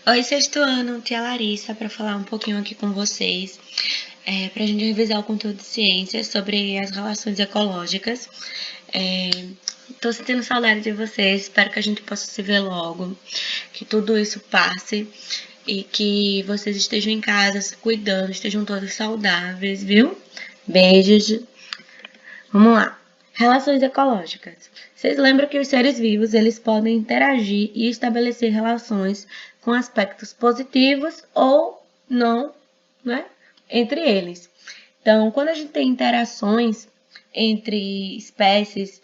Oi, sexto ano, tia Larissa, para falar um pouquinho aqui com vocês, para a gente revisar o conteúdo de ciências sobre as relações ecológicas. Tô sentindo saudade de vocês, espero que a gente possa se ver logo, que tudo isso passe e que vocês estejam em casa se cuidando, estejam todos saudáveis, viu? Beijos. Vamos lá. Relações ecológicas. Vocês lembram que os seres vivos eles podem interagir e estabelecer relações com aspectos positivos ou não, né, entre eles. Então, quando a gente tem interações entre espécies,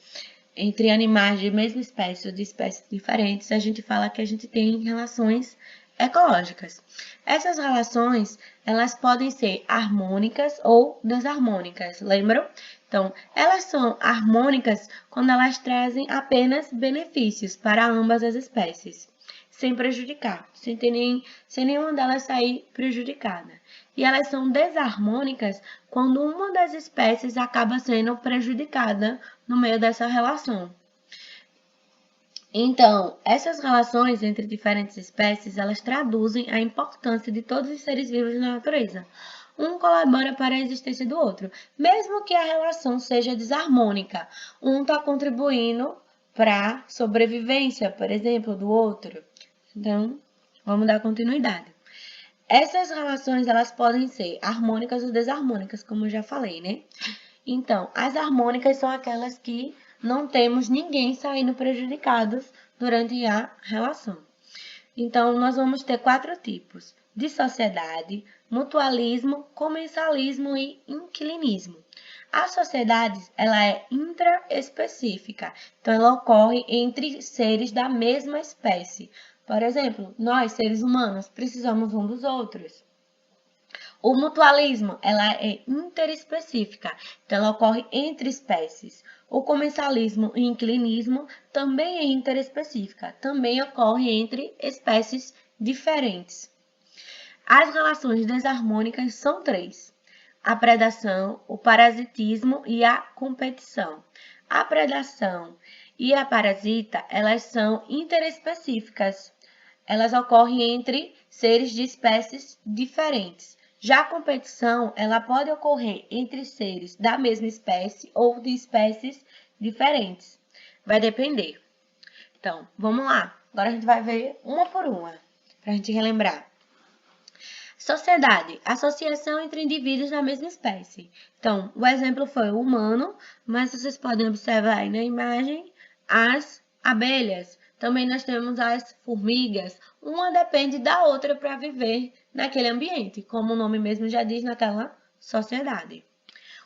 entre animais de mesma espécie ou de espécies diferentes, a gente fala que a gente tem relações ecológicas. Essas relações, elas podem ser harmônicas ou desarmônicas, lembram? Então, elas são harmônicas quando elas trazem apenas benefícios para ambas as espécies, sem prejudicar, sem nenhuma delas sair prejudicada. E elas são desarmônicas quando uma das espécies acaba sendo prejudicada no meio dessa relação. Então, essas relações entre diferentes espécies, elas traduzem a importância de todos os seres vivos na natureza. Um colabora para a existência do outro, mesmo que a relação seja desarmônica. Um está contribuindo para a sobrevivência, por exemplo, do outro. Então, vamos dar continuidade. Essas relações, elas podem ser harmônicas ou desarmônicas, como eu já falei, né? Então, as harmônicas são aquelas que não temos ninguém saindo prejudicados durante a relação. Então, nós vamos ter 4 tipos: de sociedade, mutualismo, comensalismo e inquilinismo. A sociedade, ela é intraespecífica, então ela ocorre entre seres da mesma espécie. Por exemplo, nós, seres humanos, precisamos um dos outros. O mutualismo, ela é interespecífica, então ela ocorre entre espécies. O comensalismo e inquilinismo também é interespecífica, também ocorre entre espécies diferentes. As relações desarmônicas são 3: a predação, o parasitismo e a competição. A predação e a parasita, elas são interespecíficas. Elas ocorrem entre seres de espécies diferentes. Já a competição, ela pode ocorrer entre seres da mesma espécie ou de espécies diferentes. Vai depender. Então, vamos lá. Agora a gente vai ver uma por uma, para a gente relembrar. Sociedade, associação entre indivíduos da mesma espécie. Então, o exemplo foi o humano, mas vocês podem observar aí na imagem as abelhas. Também nós temos as formigas. Uma depende da outra para viver naquele ambiente, como o nome mesmo já diz, naquela sociedade.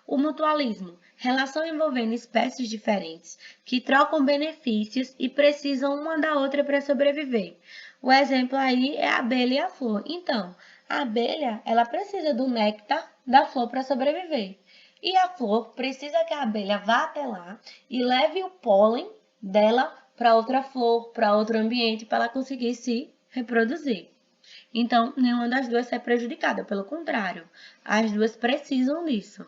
O mutualismo, relação envolvendo espécies diferentes que trocam benefícios e precisam uma da outra para sobreviver. O exemplo aí é a abelha e a flor. Então, a abelha, ela precisa do néctar da flor para sobreviver. E a flor precisa que a abelha vá até lá e leve o pólen dela para outra flor, para outro ambiente, para ela conseguir se reproduzir. Então, nenhuma das duas é prejudicada, pelo contrário, as duas precisam disso.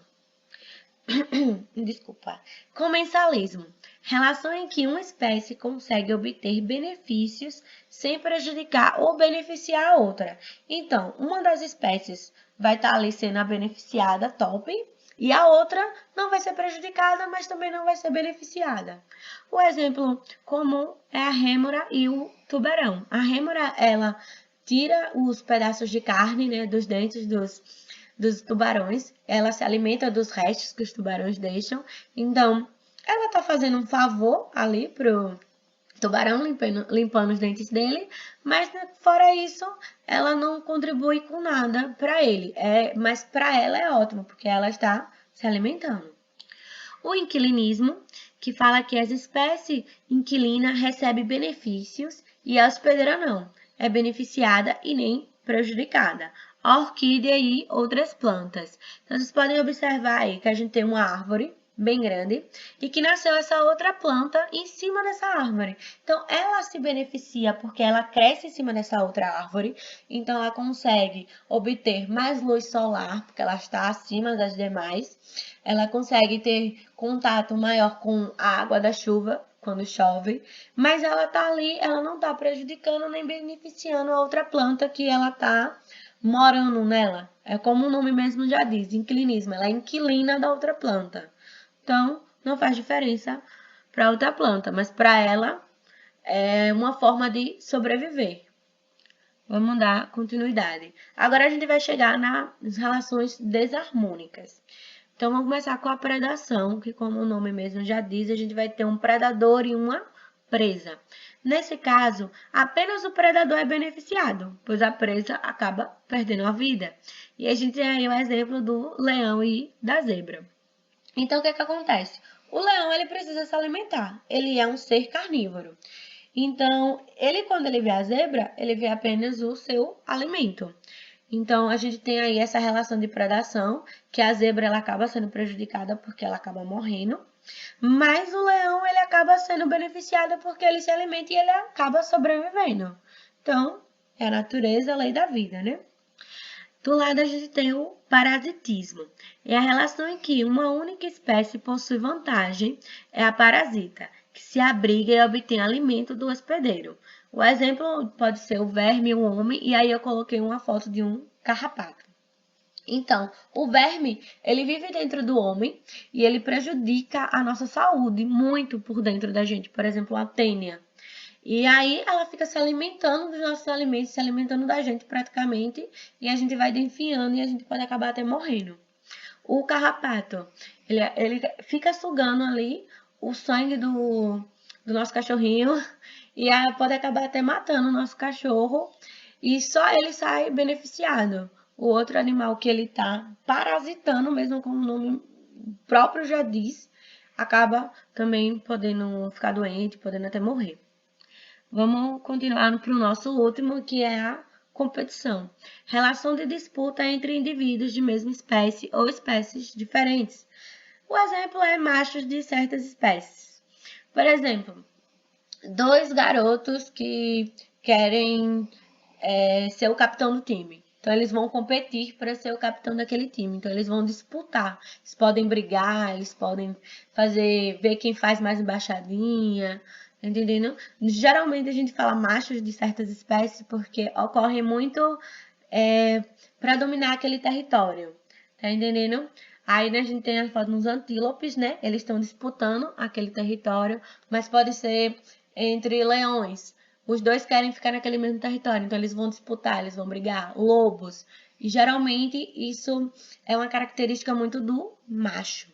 Desculpa. Comensalismo. Relação em que uma espécie consegue obter benefícios sem prejudicar ou beneficiar a outra. Então, uma das espécies vai estar ali sendo a beneficiada, top, e a outra não vai ser prejudicada, mas também não vai ser beneficiada. O exemplo comum é a rêmora e o tubarão. A rêmora, ela tira os pedaços de carne, né, dos dentes dos tubarões, ela se alimenta dos restos que os tubarões deixam, então ela está fazendo um favor ali pro tubarão, limpando os dentes dele, mas fora isso, ela não contribui com nada para ele, mas para ela é ótimo, porque ela está se alimentando. O inquilinismo, que fala que as espécies inquilinas recebem benefícios e a hospedeira não, é beneficiada e nem prejudicada. A orquídea e outras plantas. Então, vocês podem observar aí que a gente tem uma árvore bem grande e que nasceu essa outra planta em cima dessa árvore. Então, ela se beneficia porque ela cresce em cima dessa outra árvore, então ela consegue obter mais luz solar, porque ela está acima das demais. Ela consegue ter contato maior com a água da chuva, quando chove, mas ela tá ali, ela não tá prejudicando nem beneficiando a outra planta que ela tá morando nela. É como o nome mesmo já diz, inclinismo, ela é inquilina da outra planta. Então, não faz diferença para outra planta, mas para ela é uma forma de sobreviver. Vamos dar continuidade. Agora a gente vai chegar nas relações desarmônicas. Então, vamos começar com a predação, que como o nome mesmo já diz, a gente vai ter um predador e uma presa. Nesse caso, apenas o predador é beneficiado, pois a presa acaba perdendo a vida. E a gente tem aí o exemplo do leão e da zebra. Então, o que acontece? O leão ele precisa se alimentar, ele é um ser carnívoro. Então, quando ele vê a zebra, ele vê apenas o seu alimento. Então, a gente tem aí essa relação de predação, que a zebra ela acaba sendo prejudicada porque ela acaba morrendo, mas o leão ele acaba sendo beneficiado porque ele se alimenta e ele acaba sobrevivendo. Então, é a natureza, a lei da vida, né? Do lado a gente tem o parasitismo. É a relação em que uma única espécie possui vantagem, é a parasita, que se abriga e obtém alimento do hospedeiro. O exemplo pode ser o verme e o homem, e aí eu coloquei uma foto de um carrapato. Então, o verme, ele vive dentro do homem e ele prejudica a nossa saúde muito por dentro da gente. Por exemplo, a tênia. E aí ela fica se alimentando dos nossos alimentos, se alimentando da gente praticamente, e a gente vai enfiando e a gente pode acabar até morrendo. O carrapato, ele fica sugando ali o sangue do nosso cachorrinho e aí pode acabar até matando o nosso cachorro e só ele sai beneficiado. O outro animal que ele tá parasitando, mesmo como o nome próprio já diz, acaba também podendo ficar doente, podendo até morrer. Vamos continuar para o nosso último, que é a competição. Relação de disputa entre indivíduos de mesma espécie ou espécies diferentes. O exemplo é machos de certas espécies. Por exemplo, dois garotos que querem ser o capitão do time. Então, eles vão competir para ser o capitão daquele time. Então, eles vão disputar. Eles podem brigar, eles podem ver quem faz mais embaixadinha. Entendendo? Geralmente a gente fala machos de certas espécies porque ocorre muito para dominar aquele território. Tá entendendo? Aí né, a gente tem a foto nos antílopes, né? Eles estão disputando aquele território, mas pode ser entre leões. Os dois querem ficar naquele mesmo território, então eles vão disputar, eles vão brigar. Lobos. E geralmente isso é uma característica muito do macho.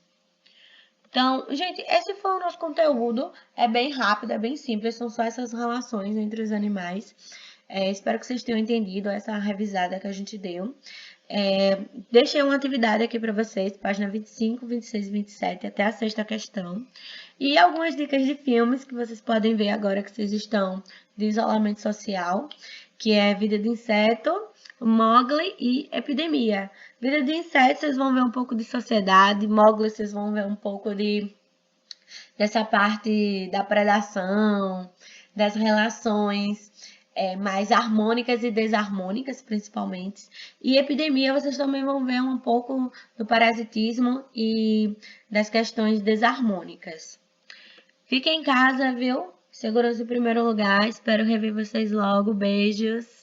Então, gente, esse foi o nosso conteúdo. É bem rápido, é bem simples, são só essas relações entre os animais. Espero que vocês tenham entendido essa revisada que a gente deu. Deixei uma atividade aqui para vocês, página 25, 26 e 27, até a sexta questão. E algumas dicas de filmes que vocês podem ver agora que vocês estão de isolamento social, que é Vida de Inseto, Mowgli e Epidemia. Vida de Inseto, vocês vão ver um pouco de sociedade, Mowgli, vocês vão ver um pouco dessa parte da predação, das relações mais harmônicas e desarmônicas, principalmente. E epidemia, vocês também vão ver um pouco do parasitismo e das questões desarmônicas. Fiquem em casa, viu? Segurança em primeiro lugar. Espero rever vocês logo. Beijos.